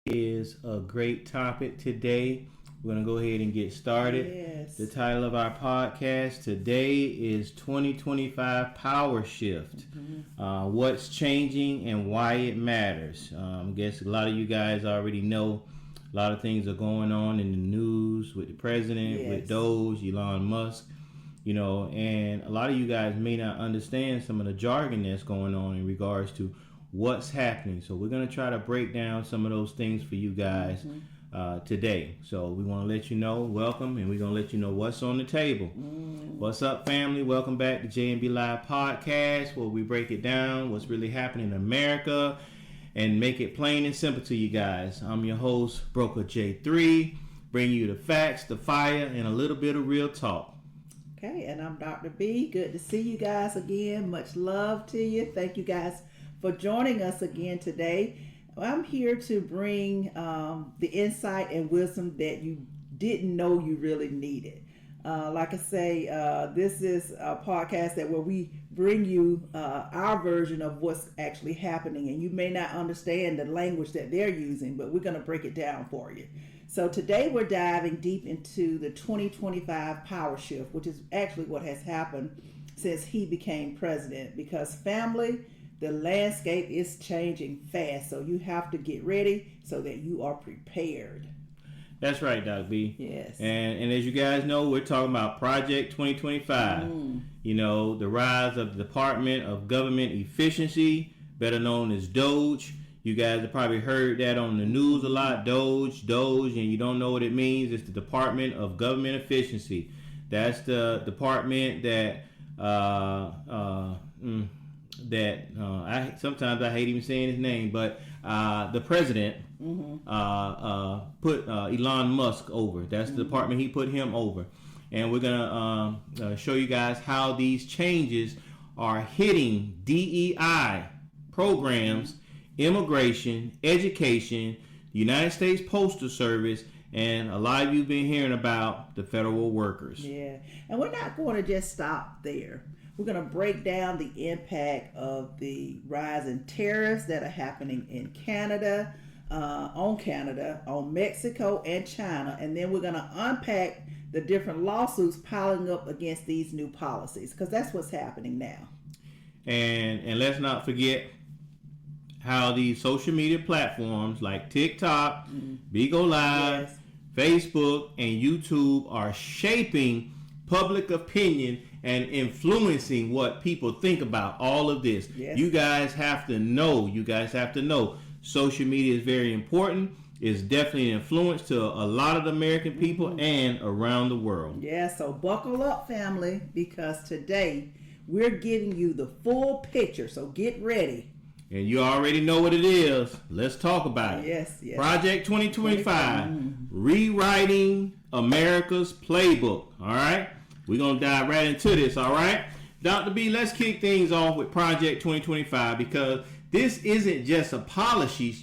is a great topic today. We're going to go ahead and get started. Yes. The title of our podcast today is 2025 Power Shift. What's changing and why it matters. I guess a lot of you guys already know a lot of things are going on in the news with the president, with DOE, Elon Musk, and a lot of you guys may not understand some of the jargon that's going on in regards to what's happening. So we're going to try to break down some of those things for you guys today. So we want to let you know, welcome, and we're going to let you know what's on the table. What's up, family? Welcome back to J&amp Live Podcast, where we break it down, what's really happening in America, and make it plain and simple to you guys. I'm your host, Broker J3, bringing you the facts, the fire, and a little bit of real talk. Okay, and I'm Dr. B. Good to see you guys again. Much love to you. Thank you guys for joining us again today. I'm here to bring the insight and wisdom that you didn't know you really needed. Like I say, this is a podcast where we bring you our version of what's actually happening, and you may not understand the language that they're using, but we're going to break it down for you. So today we're diving deep into the 2025 power shift, which is actually what has happened since he became president, because family, the landscape is changing fast, so you have to get ready so that you are prepared. That's right, Dr. B. Yes. And as you guys know, we're talking about Project 2025. The rise of the Department of Government Efficiency, better known as DOGE. You guys have probably heard that on the news a lot, DOGE, and you don't know what it means. It's the Department of Government Efficiency. That's the department that sometimes I hate even saying his name, but the president put Elon Musk over. That's the department he put him over. And we're going to show you guys how these changes are hitting DEI programs, immigration, education, the United States Postal Service, and a lot of you have been hearing about the federal workers. Yeah, and we're not going to just stop there. We're going to break down the impact of the rise in tariffs that are happening in Canada, on Mexico and China. And then we're going to unpack the different lawsuits piling up against these new policies, because that's what's happening now. And let's not forget how these social media platforms like TikTok, Bigo Live, Facebook, and YouTube are shaping public opinion and influencing what people think about all of this. Yes. You guys have to know. Social media is very important. It's definitely an influence to a lot of the American people and around the world. Yeah, so buckle up, family, because today we're giving you the full picture. So get ready. And you already know what it is. Let's talk about it. Yes. Project 2025, rewriting America's playbook. All right? We're going to dive right into this, all right? Dr. B, let's kick things off with Project 2025, because this isn't just a policy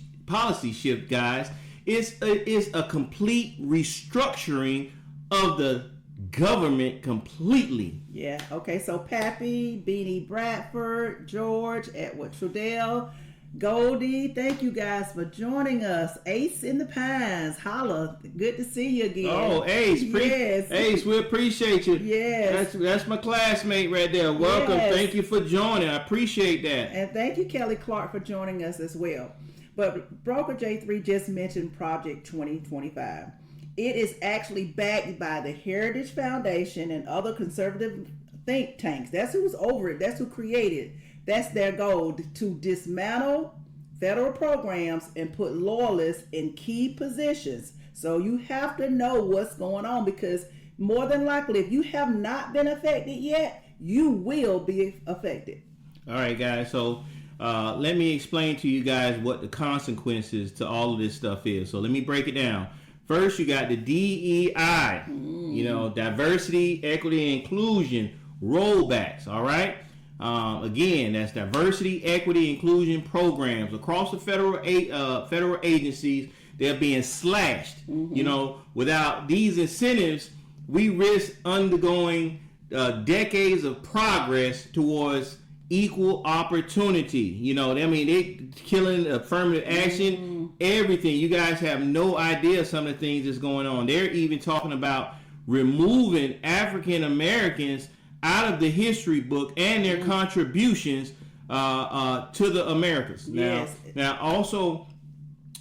shift, guys. It's a complete restructuring of the government completely. Yeah, okay, so Pappy, Beanie Bradford, George, Edward Trudell, Goldie, thank you guys for joining us. Ace in the Pines, holla, good to see you again. Oh, Ace, yes. Ace, we appreciate you. Yes. That's my classmate right there. Welcome, Thank you for joining. I appreciate that. And thank you, Kelly Clark, for joining us as well. But Broker J3 just mentioned Project 2025. It is actually backed by the Heritage Foundation and other conservative think tanks. That's who's over it. That's who created it. That's their goal, to dismantle federal programs and put loyalists in key positions. So you have to know what's going on, because more than likely, if you have not been affected yet, you will be affected. All right, guys. So let me explain to you guys what the consequences to all of this stuff is. So let me break it down. First, you got the DEI, diversity, equity, and inclusion rollbacks. All right. Again, that's diversity, equity, inclusion programs across the federal agencies. They're being slashed. Without these incentives, we risk undergoing decades of progress towards equal opportunity. They killing affirmative action everything. You guys have no idea some of the things that's going on. They're even talking about removing African Americans out of the history book and their contributions to the Americas. Now also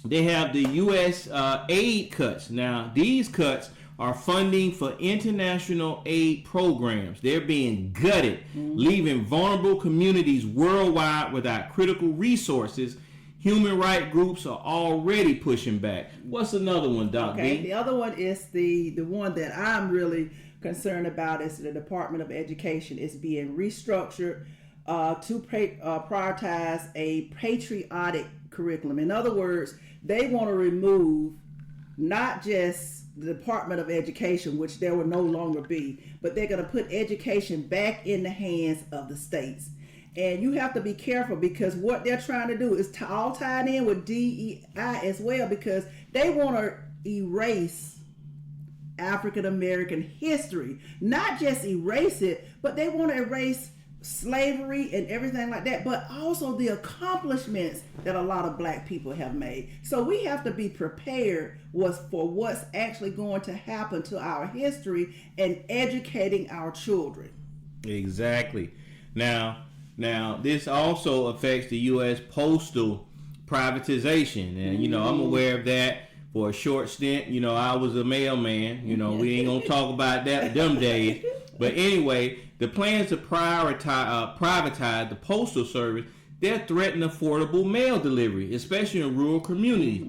they have the USAID cuts. Now these cuts are funding for international aid programs. They're being gutted, leaving vulnerable communities worldwide without critical resources. Human rights groups are already pushing back. What's another one, Doc Okay, B? the other one is the one that I'm really concerned about is the Department of Education is being restructured to prioritize a patriotic curriculum. In other words, they want to remove not just the Department of Education, which there will no longer be, but they're going to put education back in the hands of the states. And you have to be careful because what they're trying to do is all tied in with DEI as well, because they want to erase African American history. Not just erase it, but they want to erase slavery and everything like that, but also the accomplishments that a lot of black people have made. So we have to be prepared for what's actually going to happen to our history and educating our children. Exactly. Now this also affects the U.S. postal privatization, and I'm aware of that for a short stint. I was a mailman. We ain't gonna talk about that them days. But anyway, the plans to privatize the postal service, they're threatening affordable mail delivery, especially in rural communities.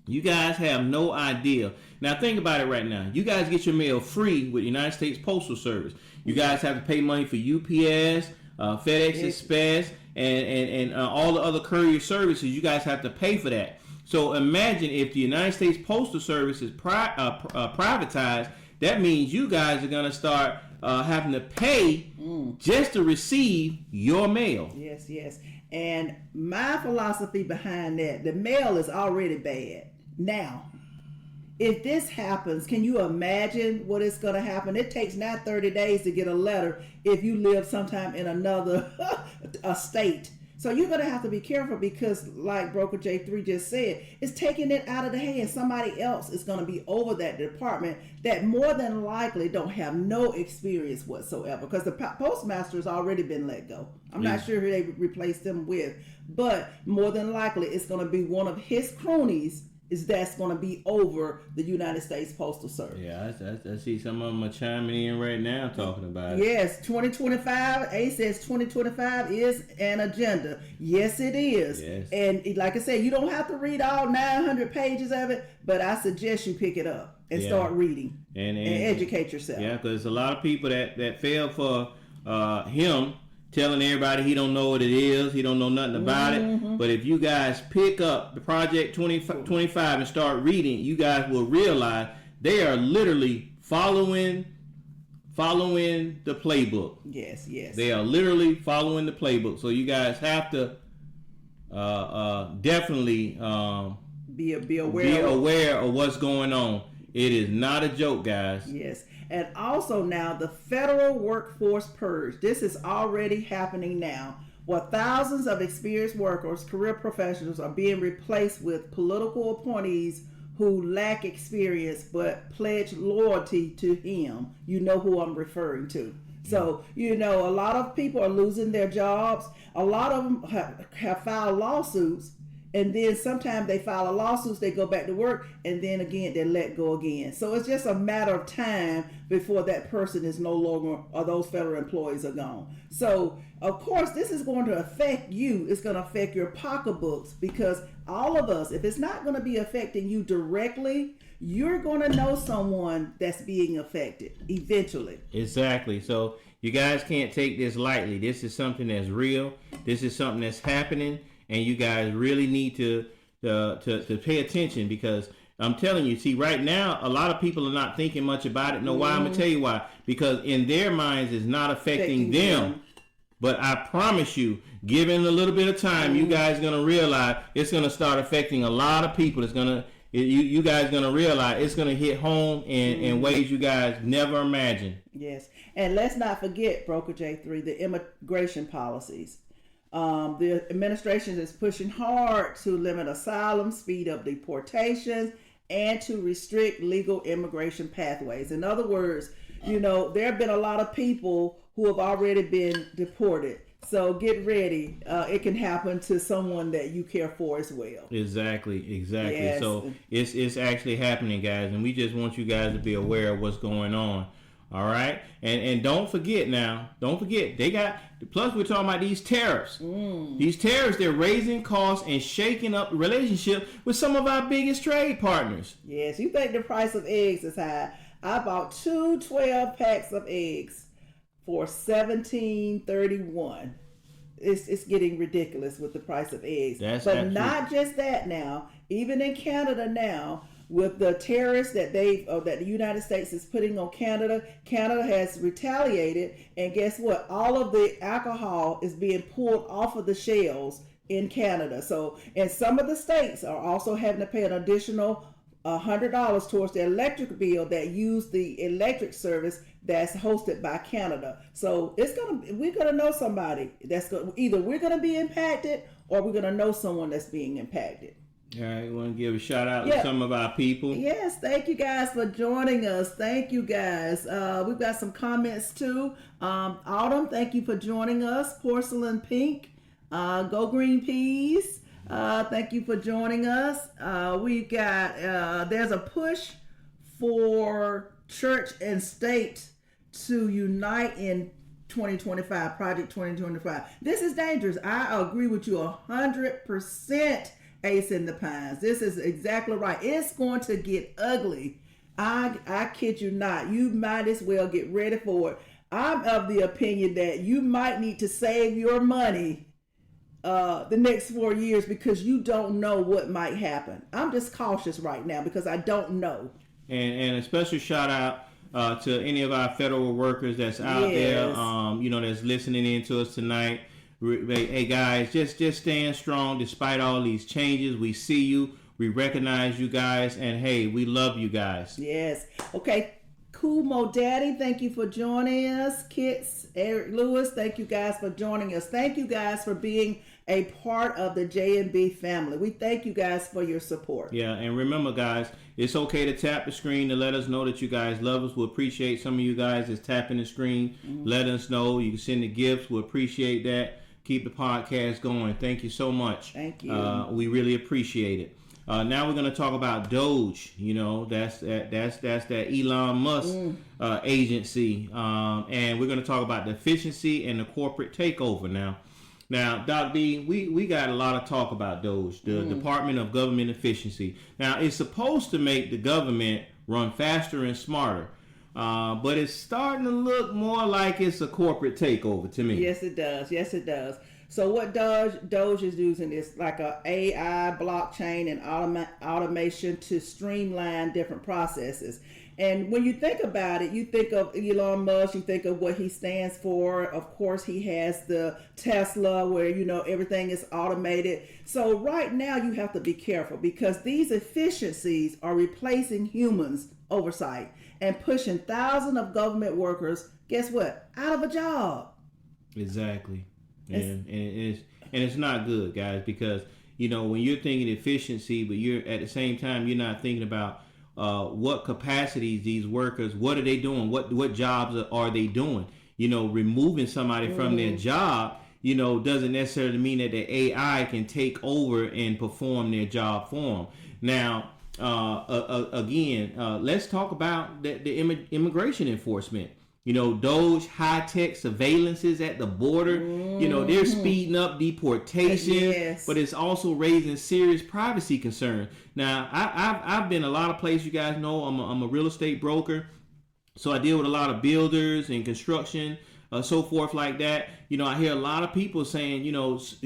You guys have no idea. Now think about it right now. You guys get your mail free with the United States Postal Service. You guys have to pay money for UPS, FedEx Express, and all the other courier services. You guys have to pay for that. So imagine if the United States Postal Service is privatized, that means you guys are going to start having to pay just to receive your mail. Yes. And my philosophy behind that, the mail is already bad. Now, if this happens, can you imagine what is going to happen? It takes now 30 days to get a letter if you live sometime in another a state. So you're going to have to be careful because, like Broker J3 just said, it's taking it out of the hands. Somebody else is going to be over that department that more than likely don't have no experience whatsoever, because the postmaster has already been let go. I'm not sure who they replaced him with, but more than likely it's going to be one of his cronies that's going to be over the United States Postal Service. Yeah, I see some of them are chiming in right now talking about it. Yes, 2025, A says 2025 is an agenda. Yes, it is. Yes. And like I said, you don't have to read all 900 pages of it, but I suggest you pick it up and start reading and educate yourself. Yeah, because a lot of people that fell for him telling everybody he don't know what it is, he don't know nothing about it. But if you guys pick up the Project 2025 and start reading, you guys will realize they are literally following the playbook. Yes. They are literally following the playbook. So you guys have to definitely be aware of what's going on. It is not a joke, guys. Yes. And also now the federal workforce purge. This is already happening now, where thousands of experienced workers, career professionals are being replaced with political appointees who lack experience but pledge loyalty to him. You know who I'm referring to. So, a lot of people are losing their jobs. A lot of them have filed lawsuits. And then sometimes they file a lawsuit, they go back to work, and then again they let go again. So it's just a matter of time before that person is no longer, or those federal employees are gone. So of course this is going to affect you. It's going to affect your pocketbooks, because all of us, if it's not going to be affecting you directly, you're going to know someone that's being affected eventually. Exactly. So you guys can't take this lightly. This is something that's real. This is something that's happening. And you guys really need to pay attention, because I'm telling you, see, right now, a lot of people are not thinking much about it. Why? I'm going to tell you why. Because in their minds, it's not affecting them. But I promise you, given a little bit of time, you guys are going to realize it's going to start affecting a lot of people. It's going to, you guys are going to realize it's going to hit home in ways you guys never imagined. Yes. And let's not forget, Broker J3, the immigration policies. The administration is pushing hard to limit asylum, speed up deportations, and to restrict legal immigration pathways. In other words, there have been a lot of people who have already been deported. So get ready. It can happen to someone that you care for as well. Exactly. Yes. So it's actually happening, guys, and we just want you guys to be aware of what's going on. All right, and don't forget they got, plus we're talking about these tariffs. These tariffs, they're raising costs and shaking up the relationship with some of our biggest trade partners. Yes, you think the price of eggs is high. I bought 12 packs of eggs for $17.31. It's getting ridiculous with the price of eggs. But not just that now, even in Canada now, with the tariffs that the United States is putting on Canada has retaliated, and guess what? All of the alcohol is being pulled off of the shelves in Canada. So, and some of the states are also having to pay an additional $100 towards the electric bill that use the electric service that's hosted by Canada. So we're gonna know somebody either we're gonna be impacted or we're gonna know someone that's being impacted. All right, we want to give a shout out to some of our people. Yes, thank you guys for joining us. Thank you guys. We've got some comments too. Autumn, thank you for joining us. Porcelain Pink, Go Green Peas, thank you for joining us. We've got, there's a push for church and state to unite in 2025, Project 2025. This is dangerous. I agree with you 100%. Ace in the Pines. This is exactly right. It's going to get ugly. I kid you not. You might as well get ready for it. I'm of the opinion that you might need to save your money the next 4 years because you don't know what might happen. I'm just cautious right now because I don't know. And a special shout out to any of our federal workers that's out there, that's listening in to us tonight. Hey guys, just stand strong despite all these changes. We see you, we recognize you guys, and hey, we love you guys. Yes. Okay. Cool Mo Daddy, thank you for joining us. Kits, Eric Lewis, thank you guys for joining us. Thank you guys for being a part of the J&B family. We thank you guys for your support. Yeah, and remember guys, it's okay to tap the screen to let us know that you guys love us. We appreciate some of you guys that's tapping the screen. Let us know. You can send the gifts. We appreciate that. Keep the podcast going. Thank you so much. Thank you. We really appreciate it. Now we're going to talk about Doge. That's that Elon Musk agency, and we're going to talk about the efficiency and the corporate takeover. Now, Doc B, we got a lot of talk about Doge, the Department of Government Efficiency. Now, it's supposed to make the government run faster and smarter. But it's starting to look more like it's a corporate takeover to me. Yes, it does. So what Doge is using is like a AI, blockchain, and automation to streamline different processes. And when you think about it, you think of Elon Musk, you think of what he stands for. Of course, he has the Tesla where, everything is automated. So right now you have to be careful because these efficiencies are replacing humans oversight and pushing thousands of government workers, guess what, out of a job. Exactly. And it's not good, guys, because, when you're thinking efficiency, but you're at the same time, you're not thinking about what capacities these workers, what are they doing? What jobs are they doing? Removing somebody from their job, doesn't necessarily mean that the AI can take over and perform their job for them. Now, again, let's talk about the immigration enforcement. Doge high-tech surveillances at the border. They're speeding up deportation, but it's also raising serious privacy concerns. Now, I've been a lot of places. You guys know I'm a real estate broker, so I deal with a lot of builders and construction, so forth like that. I hear a lot of people saying,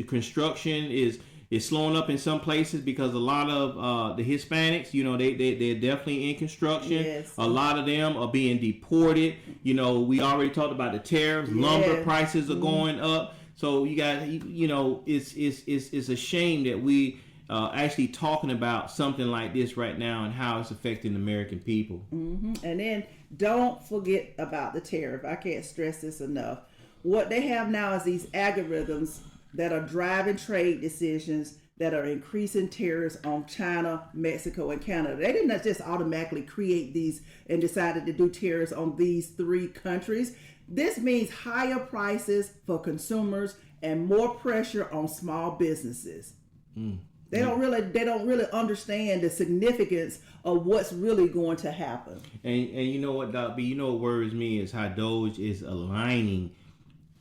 construction is slowing up in some places because a lot of the Hispanics, they're definitely in construction. Yes. A lot of them are being deported. We already talked about the tariffs. Lumber prices are going up. So you guys, it's a shame that we actually talking about something like this right now and how it's affecting the American people. And then don't forget about the tariff. I can't stress this enough. What they have now is these algorithms that are driving trade decisions that are increasing tariffs on China, Mexico, and Canada. They didn't just automatically create these and decided to do tariffs on these 3 countries. This means higher prices for consumers and more pressure on small businesses. They don't really understand the significance of what's really going to happen. And you know what, Doc B, you know what worries me is how Doge is aligning,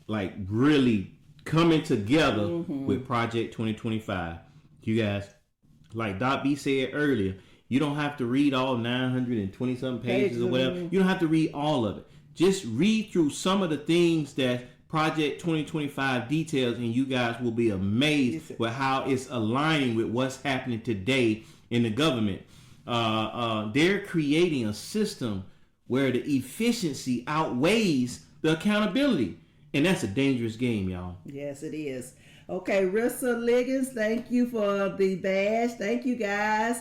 like really coming together with Project 2025. You guys, like Doc B said earlier, you don't have to read all 920 something pages or whatever. You don't have to read all of it. Just read through some of the things that Project 2025 details, and you guys will be amazed with how it's aligning with what's happening today in the government. They're creating a system where the efficiency outweighs the accountability. And that's a dangerous game, y'all. Yes, it is. Okay, Rissa Liggins, thank you for the badge. Thank you, guys.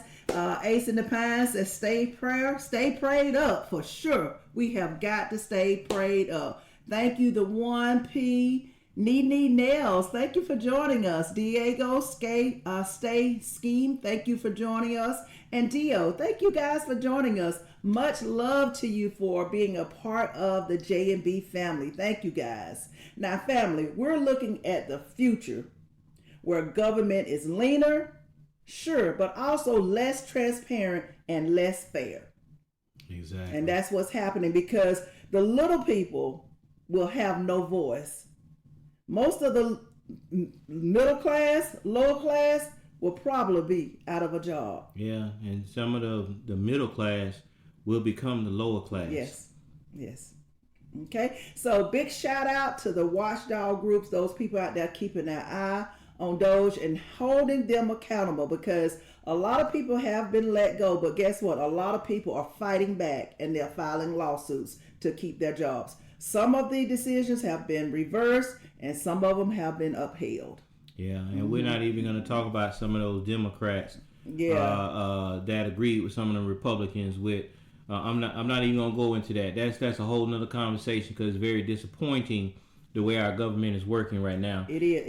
Ace in the Pines says stay prayed up for sure. We have got to stay prayed up. Thank you, the 1P Need Nails. Thank you for joining us. Diego Stay Scheme. Thank you for joining us. And Dio, thank you guys for joining us. Much love to you for being a part of the J&B family. Thank you guys. Now, family, we're looking at the future where government is leaner, sure, but also less transparent and less fair. Exactly. And that's what's happening because the little people will have no voice. Most of the middle class, lower class will probably be out of a job. Yeah, and some of the middle class will become the lower class. Yes. Okay, so big shout out to the watchdog groups, those people out there keeping their eye on Doge and holding them accountable, because a lot of people have been let go, but guess what? A lot of people are fighting back and they're filing lawsuits to keep their jobs. Some of the decisions have been reversed and some of them have been upheld. Yeah, and we're not even going to talk about some of those Democrats that agreed with some of the Republicans with. I'm not even going to go into that. That's a whole nother conversation, because it's very disappointing the way our government is working right now. It is.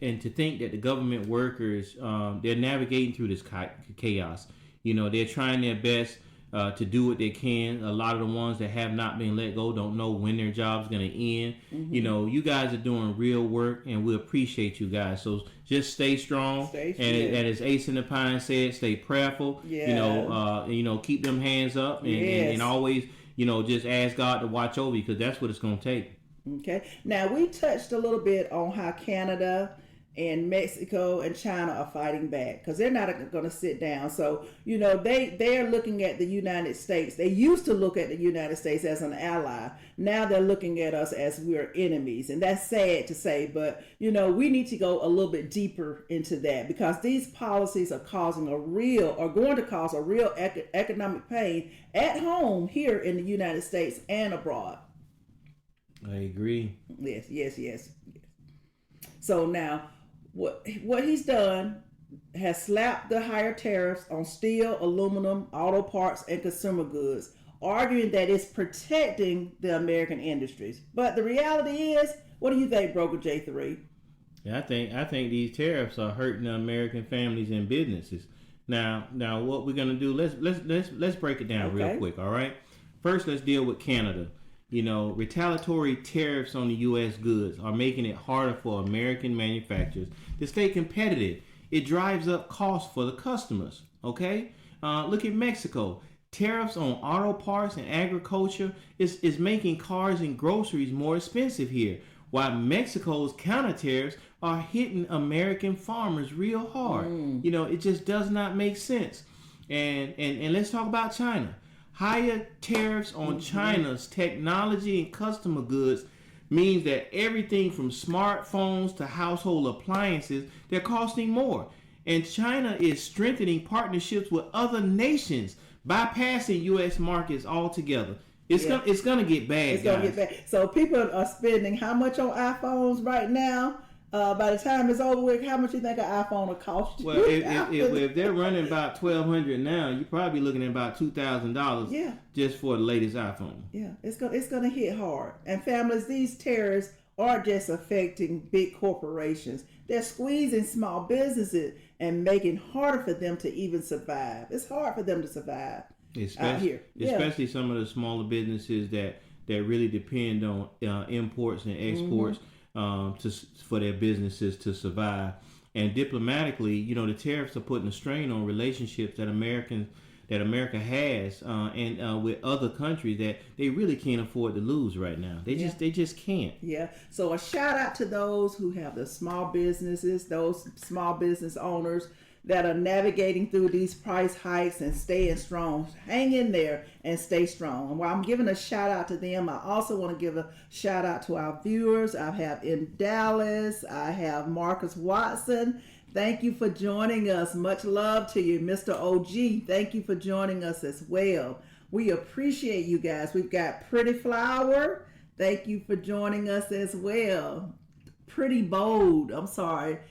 And to think that the government workers, they're navigating through this chaos. You know, they're trying their best to do what they can. A lot of the ones that have not been let go don't know when their job's going to end. You know, you guys are doing real work, and we appreciate you guys. So just stay strong. And as Ace in the Pine said, stay prayerful. Yeah. You know, keep them hands up and always, you know, just ask God to watch over you, because that's what it's going to take. Okay. Now, we touched a little bit on how Canada and Mexico and China are fighting back, because they're not going to sit down. So, you know, they're looking at the United States. They used to look at the United States as an ally. Now they're looking at us as we're enemies. And that's sad to say, but, you know, we need to go a little bit deeper into that, because these policies are going to cause a real economic pain at home here in the United States and abroad. I agree. Yes. So now, what he's done has slapped the higher tariffs on steel, aluminum, auto parts, and consumer goods, arguing that it's protecting the American industries. But the reality is, what do you think, Broker J3? Yeah, I think these tariffs are hurting the American families and businesses. Now, what we're gonna do? Let's break it down real quick. All right. First, let's deal with Canada. You know, retaliatory tariffs on the U.S. goods are making it harder for American manufacturers to stay competitive. It drives up costs for the customers, okay? Look at Mexico. Tariffs on auto parts and agriculture is making cars and groceries more expensive here, while Mexico's counter tariffs are hitting American farmers real hard. You know, it just does not make sense. And let's talk about China. Higher tariffs on China's technology and customer goods means that everything from smartphones to household appliances, they're costing more. And China is strengthening partnerships with other nations, bypassing U.S. markets altogether. It's gonna get bad. It's gonna get bad. So people are spending how much on iPhones right now? By the time it's over with, how much do you think an iPhone will cost you? Well, if they're running about $1,200 now, you're probably looking at about $2,000 just for the latest iPhone. Yeah, it's gonna hit hard. And families, these tariffs aren't just affecting big corporations. They're squeezing small businesses and making it harder for them to even survive. It's hard for them to survive out here. Especially some of the smaller businesses that really depend on imports and exports for their businesses to survive. And diplomatically, the tariffs are putting a strain on relationships that America has and with other countries that they really can't afford to lose right now. They just can't. Yeah. So a shout out to those who have the small businesses, those small business owners that are navigating through these price hikes and staying strong. Hang in there and stay strong. And while I'm giving a shout out to them, I also want to give a shout out to our viewers. I have in Dallas, I have Marcus Watson. Thank you for joining us. Much love to you, Mr. OG. Thank you for joining us as well. We appreciate you guys. We've got Pretty Flower. Thank you for joining us as well. Pretty Bold.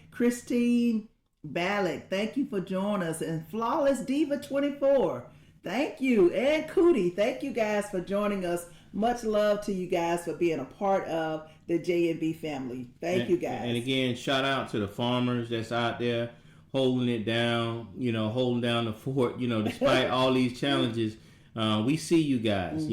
Christine Balak, thank you for joining us. And Flawless Diva 24, thank you. And Cootie, thank you guys for joining us. Much love to you guys for being a part of the J&B family. Thank you guys. And again, shout out to the farmers that's out there holding it down, holding down the fort, despite all these challenges. We see you guys,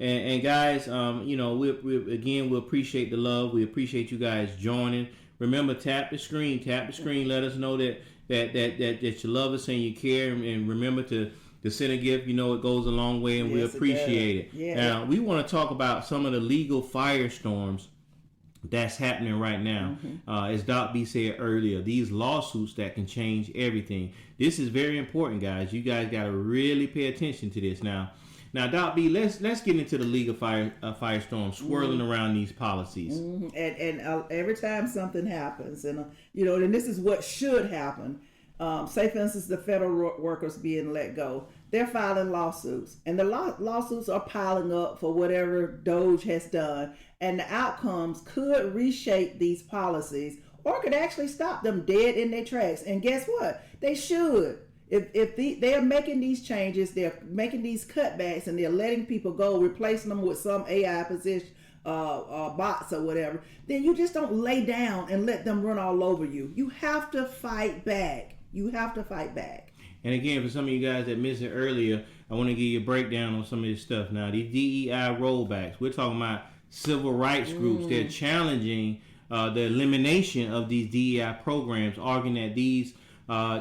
and guys, we appreciate the love. We appreciate you guys joining. Remember, tap the screen. Let us know that you love us and you care. And remember to send a gift. It goes a long way, and we appreciate it. Yeah. Now, we want to talk about some of the legal firestorms that's happening right now. As Doc B said earlier, these lawsuits that can change everything. This is very important, guys. You guys got to really pay attention to this now. Now, Doc B, let's get into the legal firestorm swirling around these policies. And every time something happens, and and this is what should happen. Say, for instance, the federal workers being let go, they're filing lawsuits, and the lawsuits are piling up for whatever DOGE has done, and the outcomes could reshape these policies or could actually stop them dead in their tracks. And guess what? They should. If they are making these changes, they're making these cutbacks, and they're letting people go, replacing them with some AI position, bots or whatever, then you just don't lay down and let them run all over you. You have to fight back. And again, for some of you guys that missed it earlier, I want to give you a breakdown on some of this stuff. Now, these DEI rollbacks, we're talking about civil rights groups. They're challenging the elimination of these DEI programs, arguing that these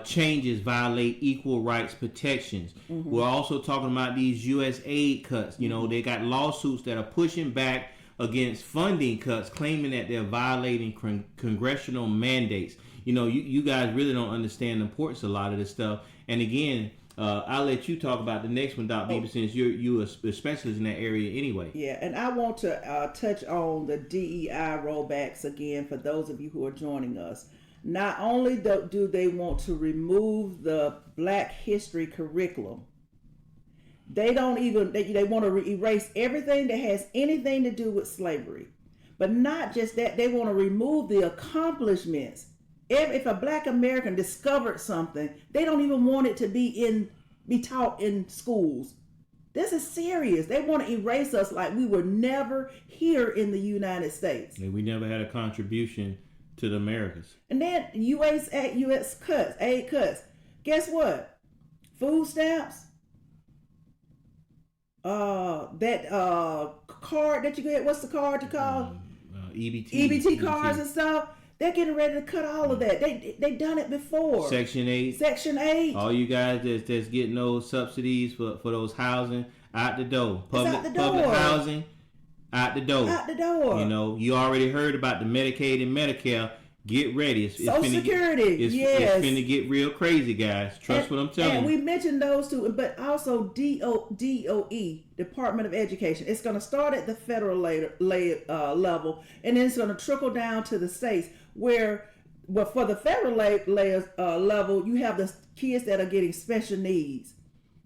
changes violate equal rights protections. We're also talking about these USAID cuts. They got lawsuits that are pushing back against funding cuts, claiming that they're violating congressional mandates. You guys really don't understand the importance of a lot of this stuff. And again, I'll let you talk about the next one, Dr. Beaver, since you're a specialist in that area anyway. Yeah, and I want to touch on the DEI rollbacks again for those of you who are joining us. Not only do they want to remove the Black History curriculum, they want to erase everything that has anything to do with slavery. But not just that, they want to remove the accomplishments. If a Black American discovered something, they don't even want it to be taught in schools. This is serious. They want to erase us like we were never here in the United States. And we never had a contribution to the Americas. And then U.S. cuts, aid cuts. Guess what? Food stamps. That card that you get. What's the card you call? EBT cards and stuff. They're getting ready to cut all of that. They done it before. Section 8. All you guys that's getting those subsidies for those housing, out the door. Public housing, out the door. You already heard about the Medicaid and Medicare. Get ready. Social Security. It's finna get real crazy, guys. Trust what I'm telling you. And we mentioned those two, but also DOE, Department of Education. It's going to start at the federal level, and then it's going to trickle down to the states, where for the federal level, you have the kids that are getting special needs.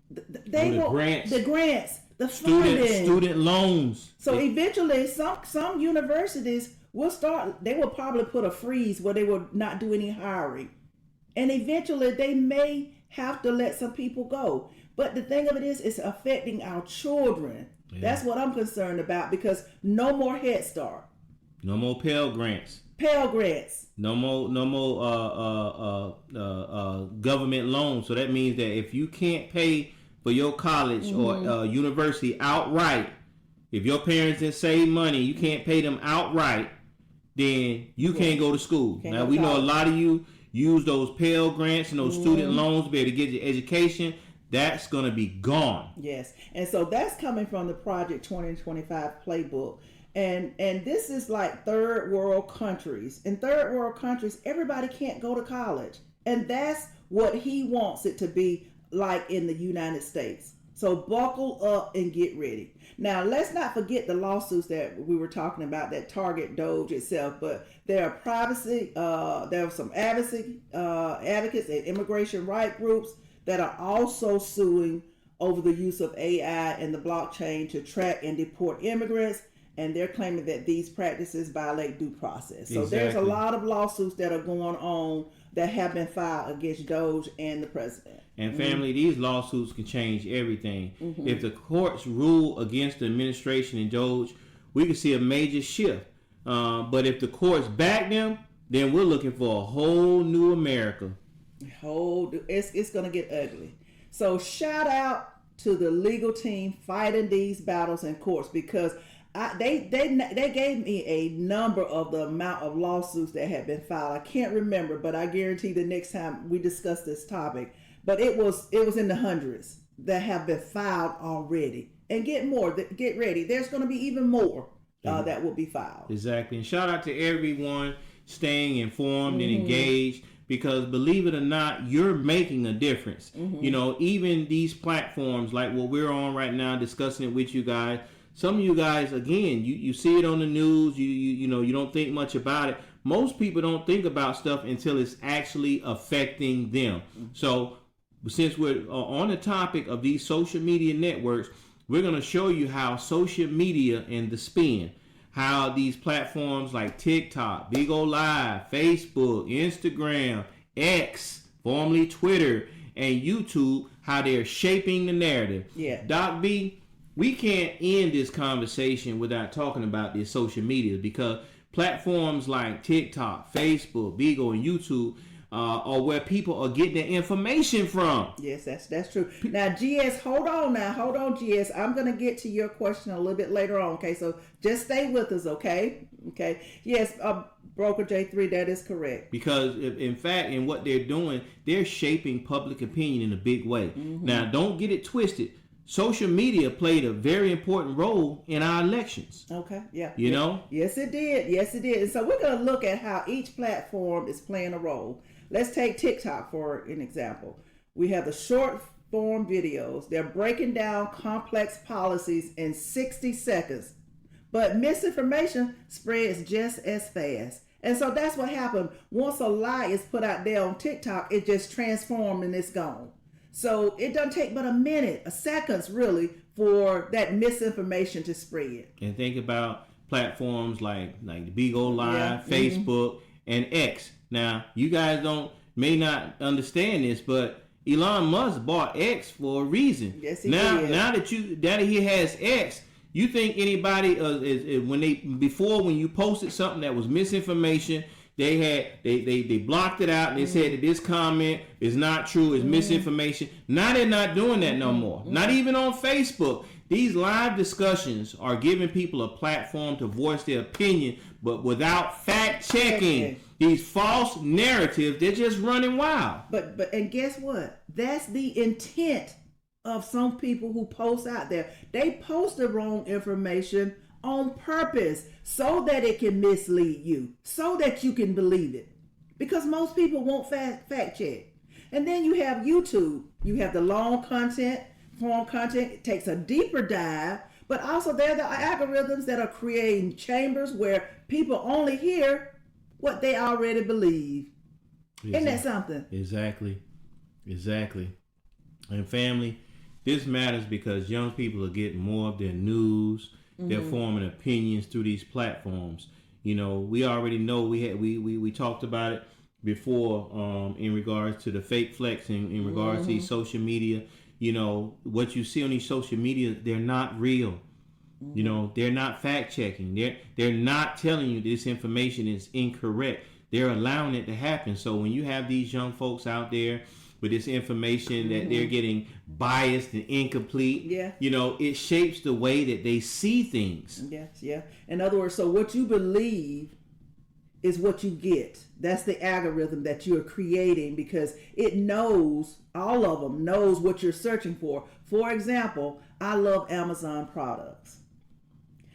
The grants, the funding. Student loans. So eventually, some universities they will probably put a freeze where they will not do any hiring. And eventually they may have to let some people go. But the thing of it is, it's affecting our children. Yeah. That's what I'm concerned about, because no more Head Start. No more Pell Grants. Pell Grants. No more government loans. So that means that if you can't pay for your college or university outright, if your parents didn't save money, you can't pay them outright, then you can't go to school. Now we know a lot of you use those Pell Grants and those student loans to be able to get your education. That's going to be gone. Yes. And so that's coming from the Project 2025 Playbook. And this is like third world countries. In third world countries, everybody can't go to college. And that's what he wants it to be like in the United States. So buckle up and get ready. Now, let's not forget the lawsuits that we were talking about that target DOGE itself, but there are privacy, there are some advocates and immigration right groups that are also suing over the use of AI and the blockchain to track and deport immigrants. And they're claiming that these practices violate due process. So there's a lot of lawsuits that are going on that have been filed against DOGE and the president. And family, these lawsuits can change everything. If the courts rule against the administration and DOGE, we can see a major shift. But if the courts back them, then we're looking for a whole new America. It's going to get ugly. So shout out to the legal team fighting these battles in courts, because they gave me a number of the amount of lawsuits that have been filed. I can't remember, but I guarantee the next time we discuss this topic, but it was in the hundreds that have been filed already. And get ready. There's going to be even more that will be filed. Exactly. And shout out to everyone staying informed and engaged, because believe it or not, you're making a difference. You know, even these platforms like what we're on right now, discussing it with you guys. Some of you guys, again, you see it on the news, you know, you don't think much about it. Most people don't think about stuff until it's actually affecting them. So since we're on the topic of these social media networks, we're going to show you how social media and the spin, how these platforms like TikTok, Big O Live, Facebook, Instagram, X, formerly Twitter, and YouTube, how they're shaping the narrative. Yeah. Doc B, we can't end this conversation without talking about these social media, because platforms like TikTok, Facebook, Bigo, and YouTube are where people are getting their information from. Yes, that's true. Now, GS, hold on, GS. I'm going to get to your question a little bit later on, okay? So just stay with us, okay? Okay. Yes, Broker J3, that is correct. Because, in fact, in what they're doing, they're shaping public opinion in a big way. Now, don't get it twisted. Social media played a very important role in our elections. Okay, yeah. You know? Yes, it did. Yes, it did. And so we're going to look at how each platform is playing a role. Let's take TikTok for an example. We have the short form videos. They're breaking down complex policies in 60 seconds. But misinformation spreads just as fast. And so that's what happened. Once a lie is put out there on TikTok, it just transforms and it's gone. So it doesn't take but a minute, a seconds really, for that misinformation to spread. And think about platforms like the Big O Live, Facebook, and X. Now, you guys may not understand this, but Elon Musk bought X for a reason. Yes, he did. Now that he has X, you think anybody when you posted something that was misinformation, they blocked it out and they said that this comment is not true, it's misinformation. Now they're not doing that no more. Not even on Facebook. These live discussions are giving people a platform to voice their opinion, but without fact checking. These false narratives, they're just running wild. But and guess what? That's the intent of some people who post out there. They post the wrong information on purpose so that it can mislead you, so that you can believe it, because most people won't fact check. And then you have YouTube. You have the long content, form content. It takes a deeper dive, but also there are the algorithms that are creating chambers where people only hear what they already believe. Isn't that something? Exactly. And family, this matters because young people are getting more of their news. They're forming opinions through these platforms. You know, we already know we talked about it before in regards to the fake flex, in regards to these social media. You know, what you see on these social media, they're not real. You know, they're not fact checking. They're not telling you this information is incorrect. They're allowing it to happen. So when you have these young folks out there with this information that they're getting biased and incomplete, you know, it shapes the way that they see things. Yes, yeah. In other words, so what you believe is what you get. That's the algorithm that you're creating, because it knows, all of them knows what you're searching for. For example, I love Amazon products.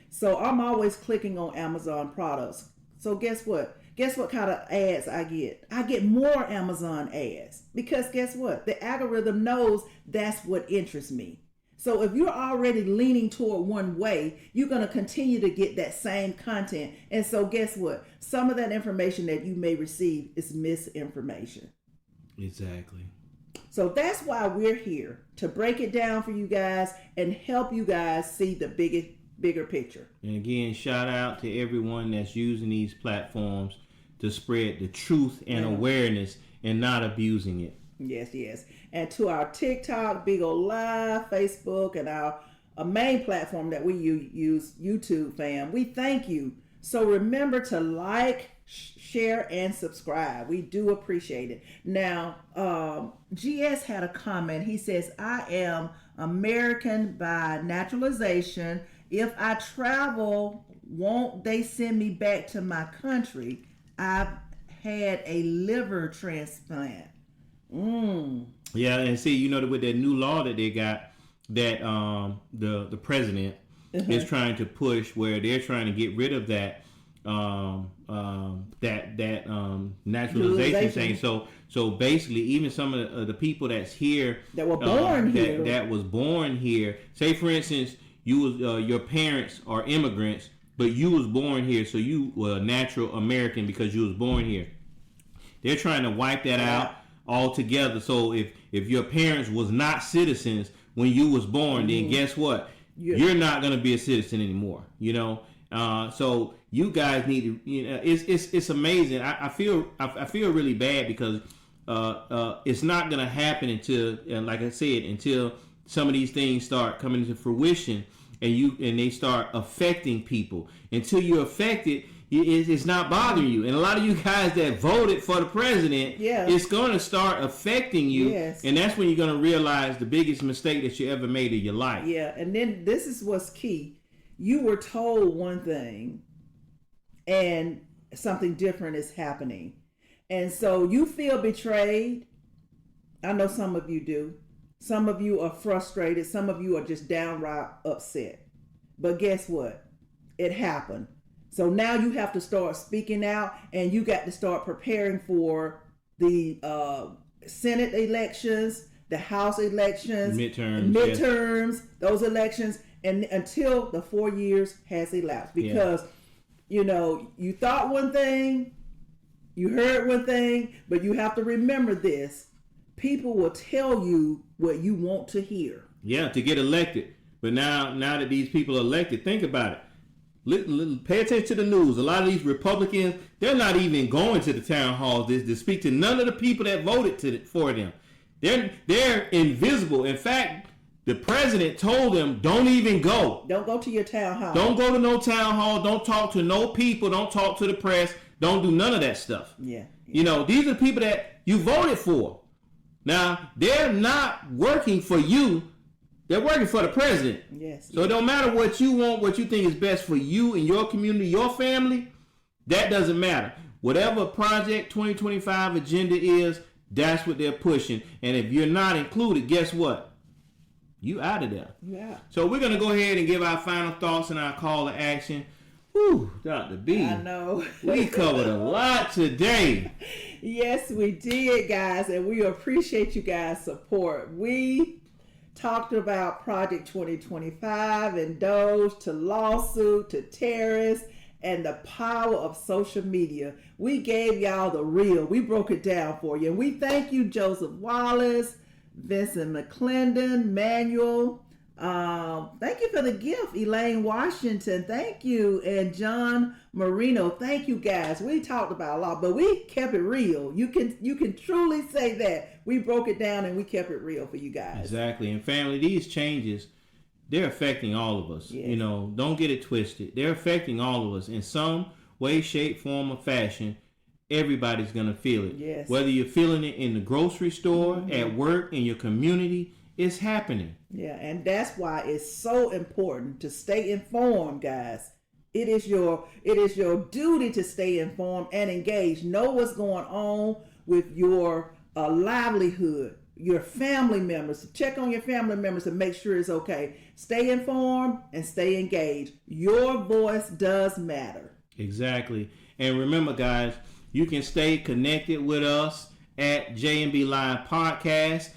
So I'm always clicking on Amazon products. So guess what? Guess what kind of ads I get? I get more Amazon ads, because guess what? The algorithm knows that's what interests me. So if you're already leaning toward one way, you're going to continue to get that same content. And so guess what? Some of that information that you may receive is misinformation. Exactly. So that's why we're here, to break it down for you guys and help you guys see the bigger picture. And again, shout out to everyone that's using these platforms to spread the truth and awareness and not abusing it. Yes, yes. And to our TikTok, Big Ol' Live, Facebook, and our main platform that we use, YouTube fam, we thank you. So remember to like, share, and subscribe. We do appreciate it. Now, GS had a comment. He says, I am American by naturalization. If I travel, won't they send me back to my country? I've had a liver transplant. Yeah, and see, you know, with that new law that they got, that the president is trying to push, where they're trying to get rid of that naturalization thing. So basically, even some of the people that's here that were born here, that was born here. Say, for instance, you was your parents are immigrants, but you was born here, so you were a natural American because you was born here. They're trying to wipe that out altogether. So if your parents was not citizens when you was born, then guess what? You're not going to be a citizen anymore. You know. So you guys need to. You know, it's amazing. I feel really bad because it's not going to happen until, like I said, until some of these things start coming into fruition and they start affecting people. Until you're affected, it's not bothering you. And a lot of you guys that voted for the president, it's going to start affecting you. Yes. And that's when you're going to realize the biggest mistake that you ever made in your life. Yeah, and then this is what's key. You were told one thing and something different is happening. And so you feel betrayed. I know some of you do. Some of you are frustrated. Some of you are just downright upset. But guess what? It happened. So now you have to start speaking out, and you got to start preparing for the Senate elections, the House elections, midterms, those elections, and until the 4 years has elapsed. Because, you know, you thought one thing, you heard one thing, but you have to remember this. People will tell you what you want to hear. Yeah, to get elected. But now that these people are elected, think about it. Pay attention to the news. A lot of these Republicans, they're not even going to the town halls to speak to none of the people that voted for them. They're invisible. In fact, the president told them, don't even go. Don't go to your town hall. Don't go to no town hall. Don't talk to no people. Don't talk to the press. Don't do none of that stuff. Yeah. You know, these are people that you voted for. Now, they're not working for you. They're working for the president. Yes. So it don't matter what you want, what you think is best for you and your community, your family. That doesn't matter. Whatever Project 2025 agenda is, that's what they're pushing. And if you're not included, guess what? You out of there. Yeah. So we're going to go ahead and give our final thoughts and our call to action. Whew, Dr. B. I know. We covered a lot today. Yes, we did, guys. And we appreciate you guys' support. We talked about Project 2025 and Doge to lawsuit to terrorists and the power of social media. We gave y'all the real. We broke it down for you. And we thank you, Joseph Wallace, Vincent McClendon, Manuel. Thank you for the gift, Elaine Washington. Thank you. And John Marino. Thank you, guys. We talked about a lot, but we kept it real. You can truly say that we broke it down and we kept it real for you guys. Exactly. And family, these changes, they're affecting all of us. Yes. You know, don't get it twisted. They're affecting all of us in some way, shape, form, or fashion. Everybody's going to feel it. Yes. Whether you're feeling it in the grocery store, at work, in your community, it's happening. Yeah, and that's why it's so important to stay informed, guys. It is your duty to stay informed and engaged. Know what's going on with your livelihood, your family members. Check on your family members and make sure it's okay. Stay informed and stay engaged. Your voice does matter. Exactly. And remember, guys, you can stay connected with us at J&B Live Podcast.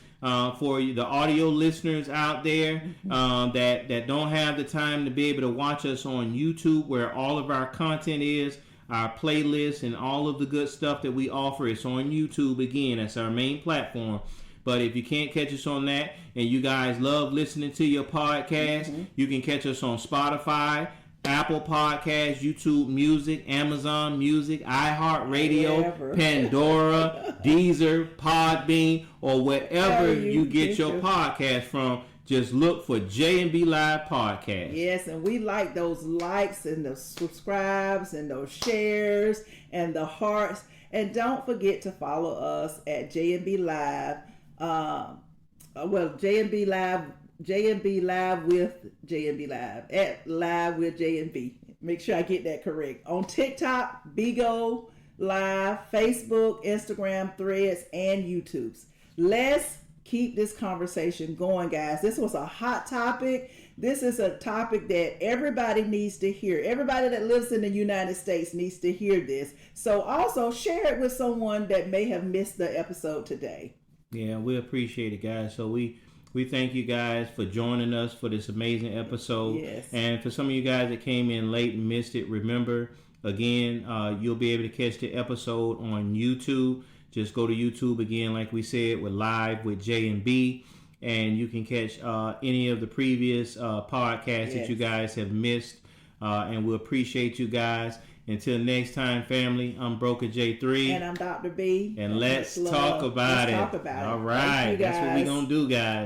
For the audio listeners out there that don't have the time to be able to watch us on YouTube, where all of our content is, our playlists and all of the good stuff that we offer, it's on YouTube. Again, that's our main platform. But if you can't catch us on that and you guys love listening to your podcast, you can catch us on Spotify, Apple Podcasts, YouTube Music, Amazon Music, iHeartRadio, Pandora, Deezer, Podbean, or wherever you get your podcast from. Just look for J&B Live Podcast. Yes, and we like those likes and those subscribes and those shares and the hearts. And don't forget to follow us at J&B Live. J&B Live. J&B Live with J&B Live at Live with J&B. Make sure I get that correct. On TikTok, Bigo Live, Facebook, Instagram, Threads, and YouTube's. Let's keep this conversation going, guys. This was a hot topic. This is a topic that everybody needs to hear. Everybody that lives in the United States needs to hear this. So also share it with someone that may have missed the episode today. Yeah, we appreciate it, guys. So we thank you guys for joining us for this amazing episode. Yes. And for some of you guys that came in late and missed it, remember, again, you'll be able to catch the episode on YouTube. Just go to YouTube again, like we said, with Live with J&B. And you can catch any of the previous podcasts that you guys have missed. And we appreciate you guys. Until next time, family, I'm Broker J3. And I'm Dr. B. And let's talk about it. Let's talk about it. All right. That's what we're going to do, guys.